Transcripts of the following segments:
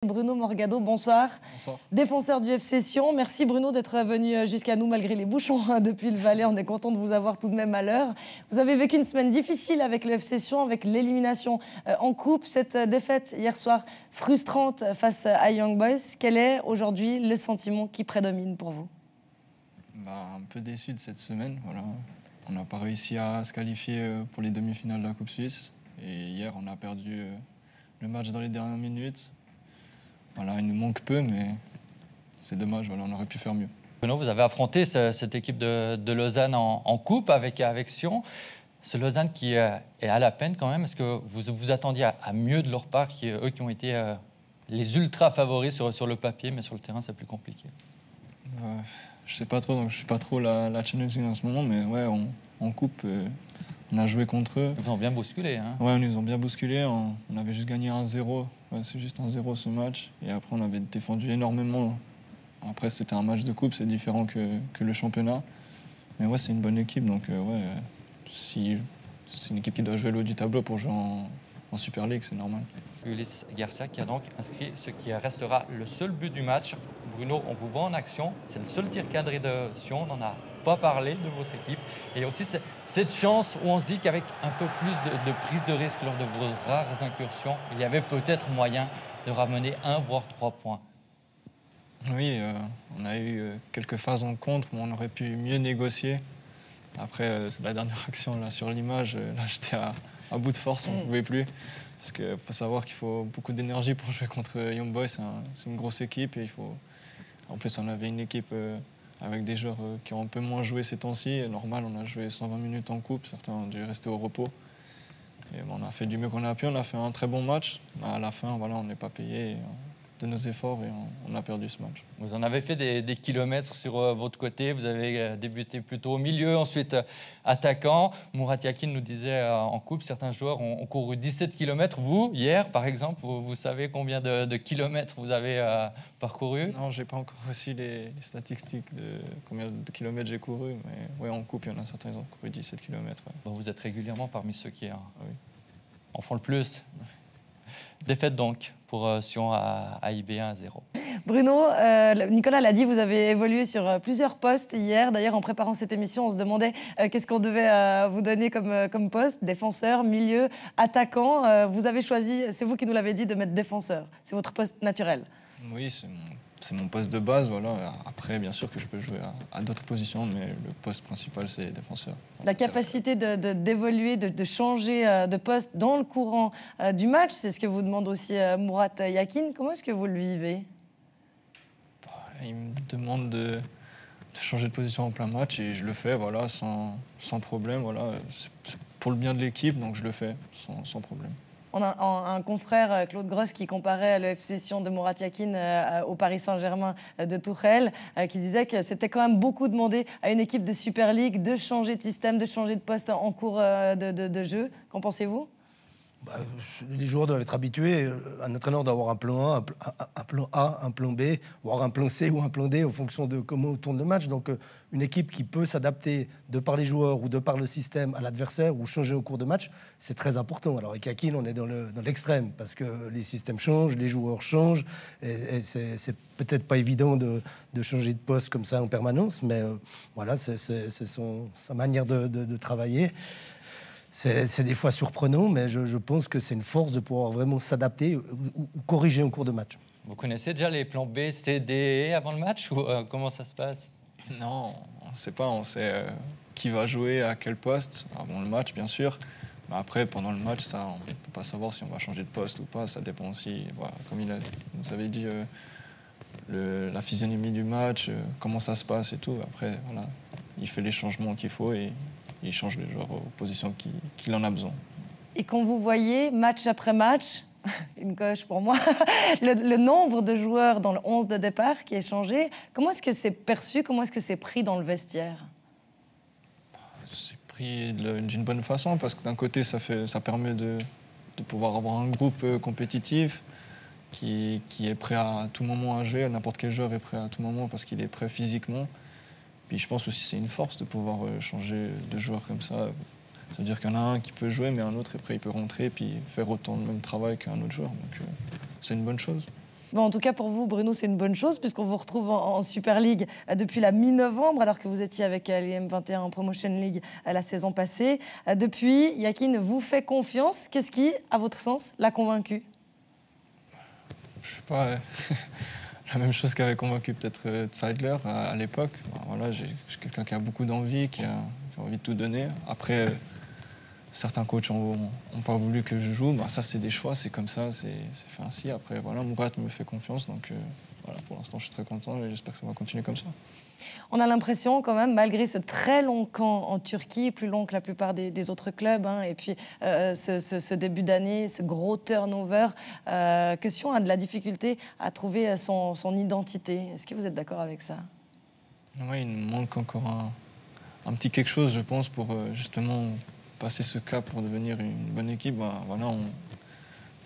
Bruno Morgado, bonsoir. Bonsoir. Défenseur du FC Sion. Merci Bruno d'être venu jusqu'à nous malgré les bouchons depuis le Valais. On est content de vous avoir tout de même à l'heure. Vous avez vécu une semaine difficile avec le FC Sion, avec l'élimination en coupe. Cette défaite hier soir frustrante face à Young Boys. Quel est aujourd'hui le sentiment qui prédomine pour vous? Un peu déçu de cette semaine. Voilà. On n'a pas réussi à se qualifier pour les demi-finales de la Coupe Suisse. Et hier, on a perdu le match dans les dernières minutes. Voilà, il nous manque peu, mais c'est dommage, voilà, on aurait pu faire mieux. Bruno, vous avez affronté cette équipe de Lausanne en coupe avec Sion. Ce Lausanne qui est à la peine quand même. Est-ce que vous vous attendiez à mieux de leur part, eux qui ont été les ultra favoris sur le papier, mais sur le terrain, c'est plus compliqué? Je sais pas trop, donc je suis pas trop la challenging en ce moment, mais ouais, en coupe, on a joué contre eux. Ils vous ont bien bousculé, hein? Ouais, ils nous ont bien bousculé. On avait juste gagné 1-0. Ouais, c'est juste 1-0 ce match. Et après, on avait défendu énormément. Après, c'était un match de coupe, c'est différent que le championnat. Mais ouais, c'est une bonne équipe. Donc, ouais, si c'est une équipe qui doit jouer le haut du tableau pour jouer en Super League, c'est normal. Ulysse Garcia qui a donc inscrit ce qui restera le seul but du match. Bruno, on vous voit en action. C'est le seul tir cadré de Sion. On n'en a pas parlé de votre équipe. Et aussi cette chance où on se dit qu'avec un peu plus de prise de risque lors de vos rares incursions, il y avait peut-être moyen de ramener 1 voire 3 points. Oui, on a eu quelques phases en contre, mais on aurait pu mieux négocier. Après, c'est la dernière action là, sur l'image. Là, j'étais à bout de force, on ne pouvait plus. Parce qu'il faut savoir qu'il faut beaucoup d'énergie pour jouer contre Young Boys. C'est une grosse équipe. Et en plus, on avait une équipe avec des joueurs qui ont un peu moins joué ces temps-ci. Normal, on a joué 120 minutes en coupe. Certains ont dû rester au repos. Et on a fait du mieux qu'on a pu. On a fait un très bon match. À la fin, voilà, on n'est pas payé de nos efforts et on a perdu ce match. Vous en avez fait des kilomètres sur votre côté. Vous avez débuté plutôt au milieu, ensuite attaquant. Murat Yakin nous disait en coupe, certains joueurs ont couru 17 km. Vous, hier, par exemple, vous savez combien de kilomètres vous avez parcouru? Non, je n'ai pas encore reçu les statistiques de combien de kilomètres j'ai couru. Mais ouais, en coupe, il y en a certains qui ont couru 17 km. Ouais. Bon, vous êtes régulièrement parmi ceux qui oui. en font le plus. Défaite donc pour Sion à IB 1-0. Bruno, Nicolas l'a dit, vous avez évolué sur plusieurs postes hier. D'ailleurs, en préparant cette émission, on se demandait qu'est-ce qu'on devait vous donner comme poste. Défenseur, milieu, attaquant. Vous avez choisi, c'est vous qui nous l'avez dit, de mettre défenseur. C'est votre poste naturel. Oui, c'est mon poste de base. Voilà. Après, bien sûr que je peux jouer à d'autres positions, mais le poste principal, c'est défenseur. La capacité d'évoluer, de changer de poste dans le courant du match, c'est ce que vous demande aussi Murat Yakin. Comment est-ce que vous le vivez? Il me demande de changer de position en plein match et je le fais voilà, sans problème. Voilà. C'est pour le bien de l'équipe, donc je le fais sans problème. On a un confrère, Claude Gross, qui comparait le FC Sion de Murat Yakin au Paris Saint-Germain de Tuchel, qui disait que c'était quand même beaucoup demandé à une équipe de Super League de changer de système, de changer de poste en cours de jeu. Qu'en pensez-vous? Les joueurs doivent être habitués. Un entraîneur doit avoir un plan A, un plan A, un plan B, voire un plan C ou un plan D en fonction de comment tourne le match. Donc, une équipe qui peut s'adapter de par les joueurs ou de par le système à l'adversaire ou changer au cours de match, c'est très important. Alors, avec Yakin, on est dans l'extrême parce que les systèmes changent, les joueurs changent. Et c'est peut-être pas évident de changer de poste comme ça en permanence, mais voilà, c'est sa manière de travailler. C'est des fois surprenant, mais je pense que c'est une force de pouvoir vraiment s'adapter ou corriger en cours de match. Vous connaissez déjà les plans B, C, D et avant le match ou comment ça se passe? Non, on ne sait pas. On sait qui va jouer à quel poste avant le match, bien sûr. Mais après, pendant le match, ça, on ne peut pas savoir si on va changer de poste ou pas. Ça dépend aussi, voilà, comme vous avez dit, la physionomie du match, comment ça se passe et tout. Après, voilà, il fait les changements qu'il faut et il change les joueurs aux positions qu'il en a besoin. Et quand vous voyez, match après match, une coche pour moi, le nombre de joueurs dans le 11 de départ qui est changé, comment est-ce que c'est perçu, comment est-ce que c'est pris dans le vestiaire? C'est pris d'une bonne façon parce que d'un côté, ça permet de pouvoir avoir un groupe compétitif qui est prêt à tout moment à jouer. N'importe quel joueur est prêt à tout moment parce qu'il est prêt physiquement. Puis je pense aussi que c'est une force de pouvoir changer de joueur comme ça. Ça veut dire qu'il y en a un qui peut jouer, mais un autre, après, il peut rentrer et puis faire autant le même travail qu'un autre joueur. Donc c'est une bonne chose. Bon, en tout cas, pour vous, Bruno, c'est une bonne chose, puisqu'on vous retrouve en Super League depuis la mi-novembre, alors que vous étiez avec les M21 en Promotion League la saison passée. Depuis, Yakin vous fait confiance. Qu'est-ce qui, à votre sens, l'a convaincu? Je sais pas, la même chose qu'avait convaincu peut-être Zeidler à l'époque. Ben, voilà, j'ai quelqu'un qui a beaucoup d'envie, qui a envie de tout donner. Après, certains coachs n'ont pas voulu que je joue. Ben, ça, c'est des choix, c'est comme ça, c'est fait ainsi. Après, voilà, Mourad me fait confiance, donc voilà, pour l'instant, je suis très content et j'espère que ça va continuer comme ça. On a l'impression quand même, malgré ce très long camp en Turquie, plus long que la plupart des autres clubs, hein, et puis ce début d'année, ce gros turnover, que Sion a de la difficulté à trouver son identité. Est-ce que vous êtes d'accord avec ça? Oui, il nous manque encore un petit quelque chose, je pense, pour justement passer ce cap pour devenir une bonne équipe. Ben, voilà, on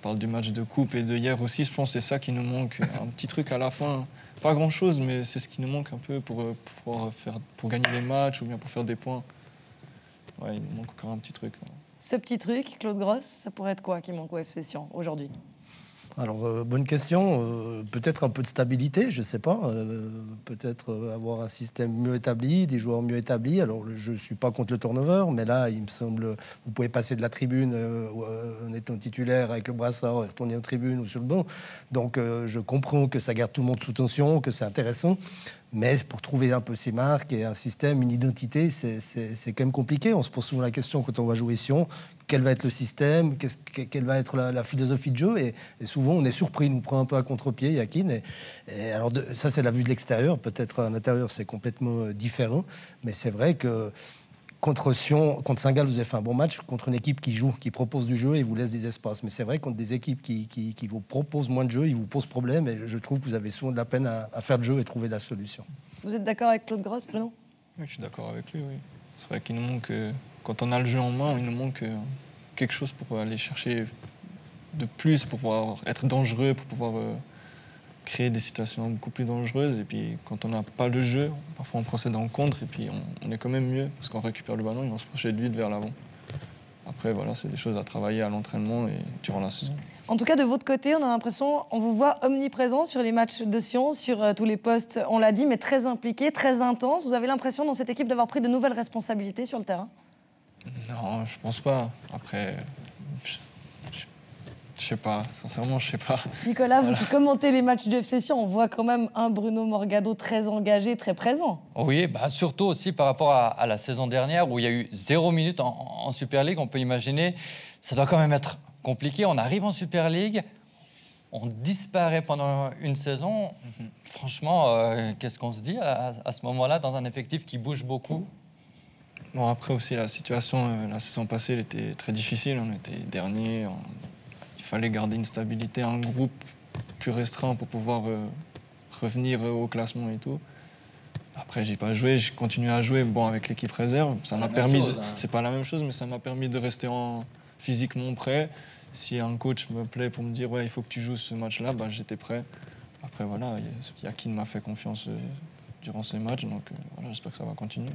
parle du match de coupe et de hier aussi, je pense que c'est ça qui nous manque. Un petit truc à la fin. Pas grand-chose, mais c'est ce qui nous manque un peu pour gagner les matchs ou bien pour faire des points. Ouais, il nous manque encore un petit truc. Ouais. Ce petit truc, Claude Gross, ça pourrait être quoi qui manque au FC Sion aujourd'hui? Alors, bonne question. Peut-être un peu de stabilité, je ne sais pas. Peut-être avoir un système mieux établi, des joueurs mieux établis. Alors, je ne suis pas contre le turnover, mais là, il me semble, vous pouvez passer de la tribune en étant titulaire avec le brassard et retourner en tribune ou sur le banc. Donc, je comprends que ça garde tout le monde sous tension, que c'est intéressant. Mais pour trouver un peu ses marques et un système, une identité, c'est quand même compliqué. On se pose souvent la question quand on va jouer Sion, quel va être le système, quelle va être la philosophie de jeu. Et souvent, on est surpris, nous prend un peu à contre-pied, Yakin. Et alors, ça, c'est la vue de l'extérieur. Peut-être à l'intérieur, c'est complètement différent. Mais c'est vrai que contre Sion, contre Saint-Gall, vous avez fait un bon match. Contre une équipe qui joue, qui propose du jeu et vous laisse des espaces. Mais c'est vrai, contre des équipes qui vous proposent moins de jeu, ils vous posent problème. Et je trouve que vous avez souvent de la peine à faire le jeu et trouver la solution. Vous êtes d'accord avec Claude Gross, Bruno? Oui, je suis d'accord avec lui, oui. C'est vrai qu'il nous manque, quand on a le jeu en main, il nous manque quelque chose pour aller chercher de plus, pour pouvoir être dangereux, pour pouvoir créer des situations beaucoup plus dangereuses. Et puis, quand on n'a pas le jeu, parfois on procède en contre et puis on est quand même mieux parce qu'on récupère le ballon et on se projette vite vers l'avant. Après, voilà, c'est des choses à travailler à l'entraînement et durant la saison. En tout cas, de votre côté, on a l'impression, on vous voit omniprésent sur les matchs de Sion, sur tous les postes, on l'a dit, mais très impliqué, très intense. Vous avez l'impression dans cette équipe d'avoir pris de nouvelles responsabilités sur le terrain? Non, je pense pas. Après, je sais pas, sincèrement, je sais pas. Nicolas, vous qui commentez les matchs du FC Sion, on voit quand même un Bruno Morgado très engagé, très présent. Oui, bah surtout aussi par rapport à la saison dernière où il y a eu 0 minute en Super League. On peut imaginer, ça doit quand même être compliqué. On arrive en Super League, on disparaît pendant une saison. Franchement, qu'est-ce qu'on se dit à ce moment-là dans un effectif qui bouge beaucoup? Bon, après aussi, la situation, la saison passée, elle était très difficile. On était dernier. Il fallait garder une stabilité, un groupe plus restreint pour pouvoir revenir au classement et tout. Après, j'ai pas joué, j'ai continué à jouer avec l'équipe réserve. Ça m'a permis. C'est pas la même chose, mais ça m'a permis de rester physiquement prêt. Si un coach me plaît pour me dire ouais, il faut que tu joues ce match-là, bah, j'étais prêt. Après, voilà, Yakin m'a fait confiance durant ces matchs, donc voilà, j'espère que ça va continuer.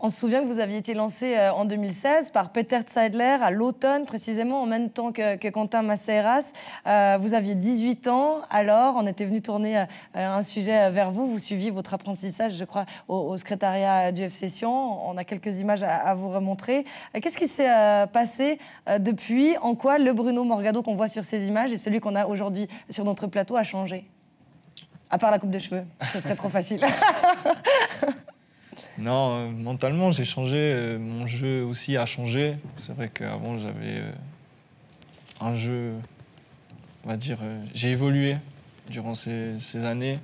On se souvient que vous aviez été lancé en 2016 par Peter Zeidler à l'automne, précisément en même temps que Quentin Maceiras. Vous aviez 18 ans, alors on était venu tourner un sujet vers vous. Vous suiviez votre apprentissage, je crois, au secrétariat du FC Sion. On a quelques images à vous remontrer. Qu'est-ce qui s'est passé depuis? En quoi le Bruno Morgado qu'on voit sur ces images et celui qu'on a aujourd'hui sur notre plateau a changé? À part la coupe de cheveux, ce serait trop facile. Non, mentalement, j'ai changé. Mon jeu aussi a changé. C'est vrai qu'avant, j'avais un jeu, on va dire, j'ai évolué durant ces années.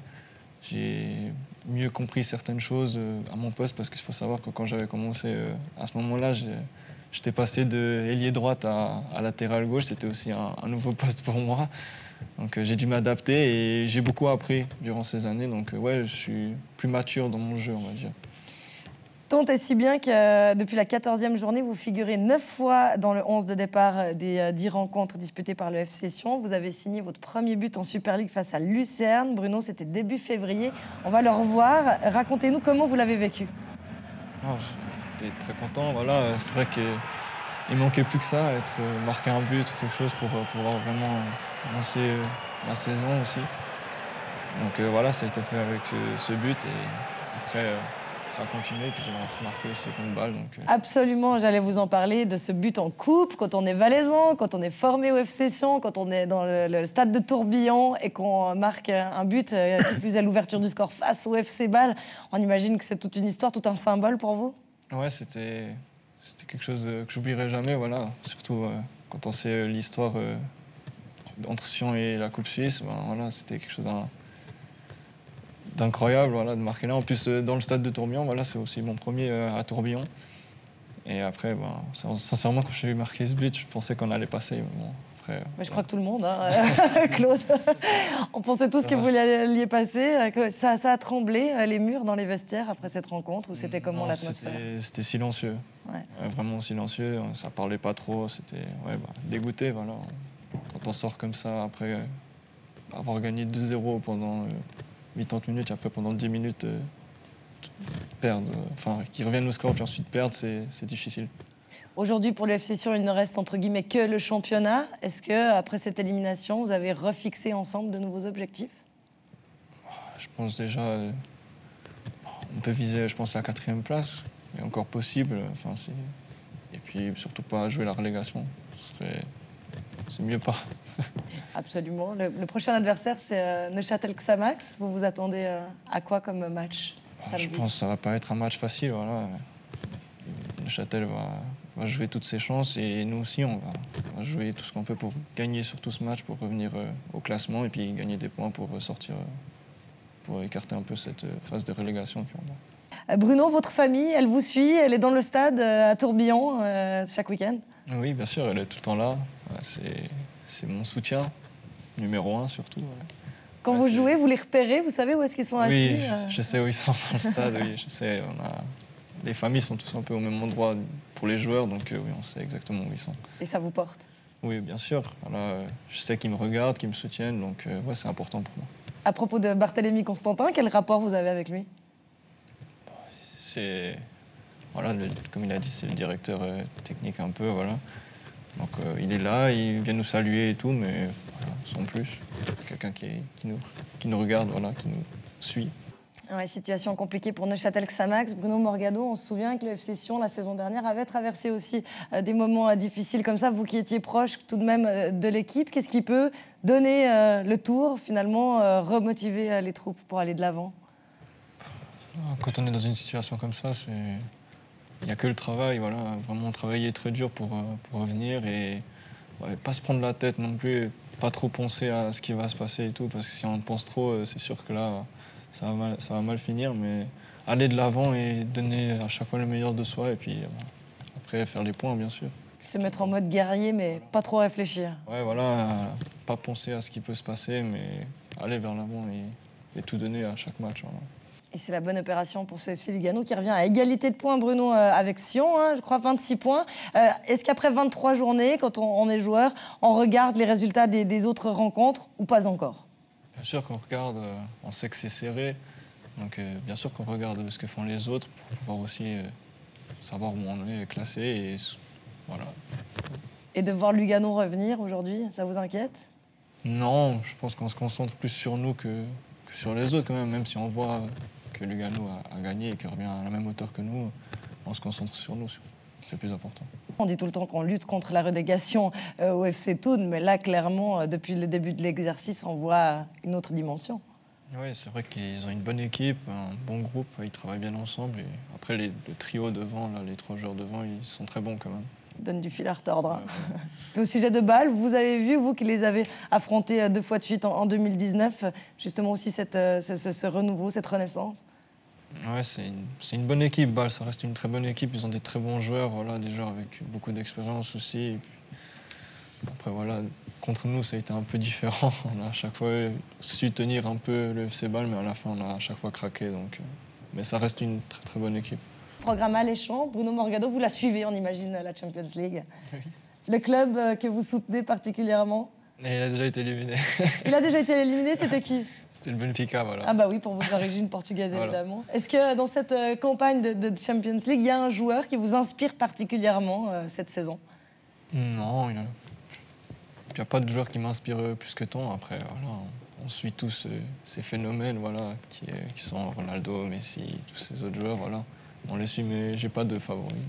J'ai mieux compris certaines choses à mon poste parce qu'il faut savoir que quand j'avais commencé à ce moment-là, j'étais passé de ailier droite à latéral gauche. C'était aussi un nouveau poste pour moi. Donc j'ai dû m'adapter et j'ai beaucoup appris durant ces années. Donc ouais, je suis plus mature dans mon jeu, on va dire. Tant et si bien que depuis la 14e journée, vous figurez 9 fois dans le 11 de départ des 10 rencontres disputées par le FC Sion. Vous avez signé votre premier but en Super League face à Lucerne. Bruno, c'était début février. On va le revoir. Racontez-nous comment vous l'avez vécu. J'étais très content. Voilà. C'est vrai qu'il manquait plus que ça, marquer un but ou quelque chose pour pouvoir vraiment lancer la saison aussi. Donc voilà, ça a été fait avec ce but et après ça a continué. Puis j'ai remarqué aussi contre Bâle. Absolument, j'allais vous en parler de ce but en coupe. Quand on est valaisan, quand on est formé au FC Sion, quand on est dans le stade de Tourbillon et qu'on marque un but qui plus à l'ouverture du score face au FC Bâle, on imagine que c'est toute une histoire, tout un symbole pour vous? Ouais, c'était quelque chose que j'oublierai jamais, voilà. Surtout quand on sait l'histoire entre Sion et la Coupe Suisse, ben, voilà, c'était quelque chose d'incroyable, voilà, de marquer là. En plus, dans le stade de Tourbillon, voilà, c'est aussi mon premier à Tourbillon. Et après, ben, sincèrement, quand j'ai vu marquer ce but, je pensais qu'on allait passer. Mais bon, après, mais je crois que tout le monde, hein, Claude. On pensait tous que vous alliez passer. Que ça a tremblé, les murs dans les vestiaires après cette rencontre, ou c'était comment l'atmosphère? C'était silencieux. Ouais. Vraiment silencieux, ça parlait pas trop, c'était dégoûté, voilà. Quand on sort comme ça, après avoir gagné 2-0 pendant 80 minutes, et après pendant 10 minutes, perdre, enfin, qu'ils reviennent au score puis ensuite perdre, c'est difficile. Aujourd'hui, pour le FC Sion, il ne reste entre guillemets que le championnat. Est-ce que après cette élimination, vous avez refixé ensemble de nouveaux objectifs? Je pense déjà, on peut viser, je pense, la 4e place, mais encore possible. Enfin, et puis surtout pas jouer la relégation. C'est mieux pas. Absolument. Le prochain adversaire, c'est Neuchâtel-Xamax. Vous vous attendez à quoi comme match samedi? Je pense que ça va pas être un match facile. Voilà. Neuchâtel va jouer toutes ses chances et nous aussi, on va jouer tout ce qu'on peut pour gagner sur tout ce match, pour revenir au classement et puis gagner des points pour sortir, pour écarter un peu cette phase de relégation. Bruno, votre famille, elle vous suit, elle est dans le stade à Tourbillon chaque week-end? Oui, bien sûr, elle est tout le temps là. C'est mon soutien, numéro 1 surtout. Ouais. Quand vous jouez, vous les repérez, vous savez où est-ce qu'ils sont assis? Oui, je sais où ils sont dans le stade, oui, je sais. Les familles sont tous un peu au même endroit pour les joueurs, donc oui, on sait exactement où ils sont. Et ça vous porte? Oui, bien sûr. Voilà, je sais qu'ils me regardent, qu'ils me soutiennent, donc ouais, c'est important pour moi. À propos de Barthélemy Constantin, quel rapport vous avez avec lui? C'est... Voilà, comme il a dit, c'est le directeur technique un peu, voilà. Donc il est là, il vient nous saluer et tout, mais voilà, sans plus. Quelqu'un qui nous regarde, voilà, qui nous suit. Ouais, situation compliquée pour Neuchâtel-Xamax. Bruno Morgado, on se souvient que le FC Sion, la saison dernière, avait traversé aussi des moments difficiles comme ça. Vous qui étiez proche tout de même de l'équipe, qu'est-ce qui peut donner le tour, finalement, remotiver les troupes pour aller de l'avant? Quand on est dans une situation comme ça, il n'y a que le travail, voilà. Vraiment travailler très dur pour revenir et pas se prendre la tête non plus, pas trop penser à ce qui va se passer et tout, parce que si on pense trop, c'est sûr que là, ça va mal finir, mais aller de l'avant et donner à chaque fois le meilleur de soi et puis après faire les points, bien sûr. Se mettre en mode guerrier, mais pas trop réfléchir. Ouais, voilà, pas penser à ce qui peut se passer, mais aller vers l'avant et tout donner à chaque match. Voilà. Et c'est la bonne opération pour ce FC Lugano qui revient à égalité de points, Bruno, avec Sion, hein, je crois 26 points. Est-ce qu'après 23 journées, quand on est joueur, on regarde les résultats des autres rencontres ou pas encore? Bien sûr qu'on regarde, on sait que c'est serré, donc bien sûr qu'on regarde ce que font les autres pour pouvoir aussi savoir où on est classé et voilà. Et de voir Lugano revenir aujourd'hui, ça vous inquiète? Non, je pense qu'on se concentre plus sur nous que sur les autres quand même si on voit que Lugano a gagné et qu'il revient à la même hauteur que nous, on se concentre sur nous, c'est le plus important. On dit tout le temps qu'on lutte contre la relégation au FC Thun, mais là, clairement, depuis le début de l'exercice, on voit une autre dimension. Oui, c'est vrai qu'ils ont une bonne équipe, un bon groupe, ils travaillent bien ensemble. Et après, le trio devant, là, les 3 joueurs devant, ils sont très bons quand même. Ils donnent du fil à retordre. Hein. Ouais. Au sujet de Bâle, vous avez vu, vous qui les avez affrontés 2 fois de suite en 2019, justement aussi ce renouveau, cette renaissance? Ouais, c'est une bonne équipe, Bâle, ça reste une très bonne équipe. Ils ont des très bons joueurs, voilà, des joueurs avec beaucoup d'expérience aussi. Et puis, après, voilà, contre nous, ça a été un peu différent. On a à chaque fois su tenir un peu le FC Bâle, mais à la fin, on a à chaque fois craqué. Donc, mais ça reste une très très bonne équipe. Programme alléchant, Bruno Morgado, vous la suivez, on imagine, la Champions League. Oui. Le club que vous soutenez particulièrement? Et il a déjà été éliminé. Il a déjà été éliminé, c'était qui? C'était le Benfica, voilà. Ah bah oui, pour vos origines portugaises, voilà. Évidemment. Est-ce que dans cette campagne de Champions League, il y a un joueur qui vous inspire particulièrement cette saison? Non, il n'y a pas de joueur qui m'inspire plus que tant. Après, voilà, on suit tous ces phénomènes voilà, qui sont Ronaldo, Messi, tous ces autres joueurs. Voilà. On les suit, mais j'ai pas de favoris.